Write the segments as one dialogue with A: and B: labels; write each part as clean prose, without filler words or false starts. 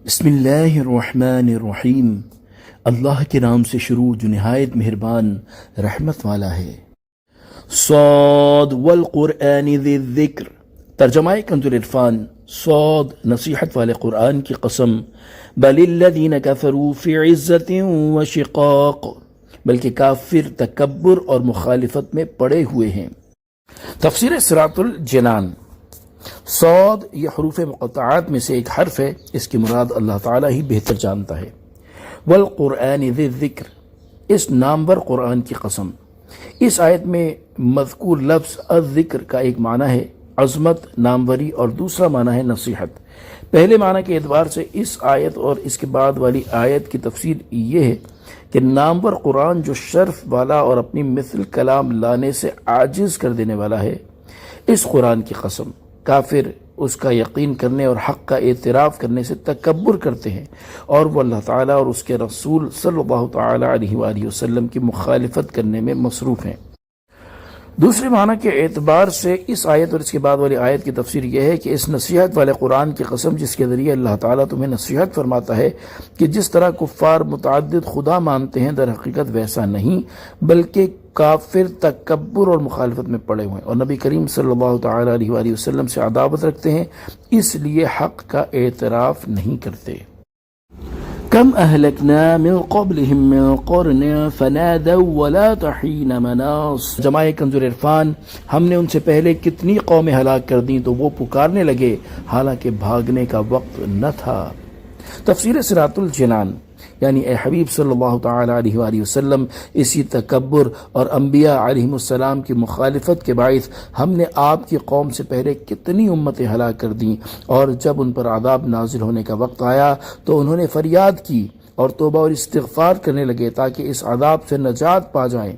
A: بسم اللہ الرحمن الرحیم، اللہ کے نام سے شروع جو نہایت مہربان رحمت والا ہے۔ صاد والقرآن ذی الذکر، ترجمہ کنز العرفان۔ صاد نصیحت والے قرآن کی قسم، بل الذین کفروا فی عزت وشقاق، بلکہ کافر تکبر اور مخالفت میں پڑے ہوئے ہیں۔ تفسیر صراط الجنان۔ صاد یہ حروف مقطعات میں سے ایک حرف ہے، اس کی مراد اللہ تعالیٰ ہی بہتر جانتا ہے۔ والقرآن ذی الذکر، اس نامور قرآن کی قسم۔ اس آیت میں مذکور لفظ الذکر کا ایک معنی ہے عظمت، ناموری، اور دوسرا معنی ہے نصیحت۔ پہلے معنی کے اعتبار سے اس آیت اور اس کے بعد والی آیت کی تفسیر یہ ہے کہ نامور قرآن جو شرف والا اور اپنی مثل کلام لانے سے عاجز کر دینے والا ہے، اس قرآن کی قسم کافر اس کا یقین کرنے اور حق کا اعتراف کرنے سے تکبر کرتے ہیں، اور وہ اللہ تعالیٰ اور اس کے رسول صلی اللہ تعالیٰ علیہ وآلہ وسلم کی مخالفت کرنے میں مصروف ہیں۔ دوسرے معنی کے اعتبار سے اس آیت اور اس کے بعد والی آیت کی تفسیر یہ ہے کہ اس نصیحت والے قرآن کی قسم جس کے ذریعے اللہ تعالیٰ تمہیں نصیحت فرماتا ہے کہ جس طرح کفار متعدد خدا مانتے ہیں، در حقیقت ویسا نہیں، بلکہ کافر تکبر اور مخالفت میں پڑے ہوئے ہیں اور نبی کریم صلی اللہ تعالیٰ علیہ وآلہ وسلم سے عداوت رکھتے ہیں، اس لیے حق کا اعتراف نہیں کرتے۔ کم اہلکنا من قبلہم من قرن فنادوا ولا تحین مناص، جمع کنز العرفان۔ ہم نے ان سے پہلے کتنی قومیں ہلاک کر دیں تو وہ پکارنے لگے حالانکہ بھاگنے کا وقت نہ تھا۔ تفسیر صراط الجنان، یعنی اے حبیب صلی اللہ تعالیٰ علیہ وآلہ وسلم، اسی تکبر اور انبیاء علیہم السلام کی مخالفت کے باعث ہم نے آپ کی قوم سے پہلے کتنی امتیں ہلاک کر دیں، اور جب ان پر عذاب نازل ہونے کا وقت آیا تو انہوں نے فریاد کی اور توبہ اور استغفار کرنے لگے تاکہ اس عذاب سے نجات پا جائیں،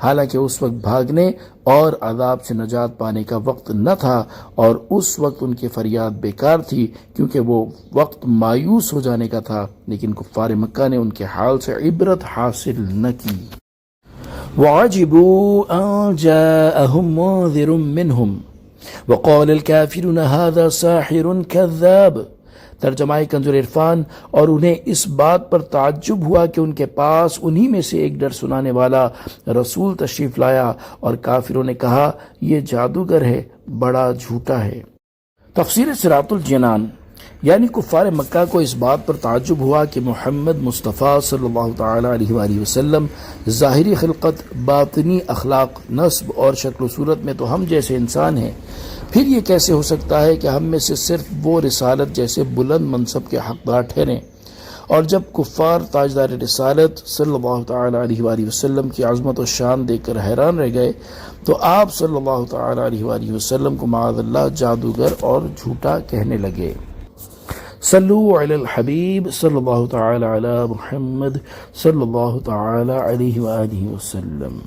A: حالانکہ اس وقت بھاگنے اور عذاب سے نجات پانے کا وقت نہ تھا، اور اس وقت ان کی فریاد بیکار تھی کیونکہ وہ وقت مایوس ہو جانے کا تھا، لیکن کفار مکہ نے ان کے حال سے عبرت حاصل نہ کی۔ وَعَجِبُوا أَن جَاءَهُم مُنذِرٌ مِّنْهُمْ وَقَالَ الْكَافِرُونَ هَذَا سَاحِرٌ كَذَّابٌ، ترجمہ کنز العرفان۔ اور انہیں اس بات پر تعجب ہوا کہ ان کے پاس انہی میں سے ایک ڈر سنانے والا رسول تشریف لایا، اور کافروں نے کہا یہ جادوگر ہے، بڑا جھوٹا ہے۔ تفسیر صراط الجنان، یعنی کفار مکہ کو اس بات پر تعجب ہوا کہ محمد مصطفیٰ صلی اللہ تعالیٰ علیہ وآلہ وسلم ظاہری خلقت، باطنی اخلاق، نسب اور شکل و صورت میں تو ہم جیسے انسان ہیں، پھر یہ کیسے ہو سکتا ہے کہ ہم میں سے صرف وہ رسالت جیسے بلند منصب کے حقدار ٹھہریں؟ اور جب کفار تاجدار رسالت صلی اللہ تعالیٰ علیہ وآلہ وسلم کی عظمت و شان دیکھ کر حیران رہ گئے تو آپ صلی اللہ تعالیٰ علیہ وآلہ وسلم کو معاذ اللہ جادوگر اور جھوٹا کہنے لگے۔ صلو علی الحبیب صلی اللہ تعالیٰ علی محمد صلی اللہ تعالیٰ علیہ وآلہ وسلم۔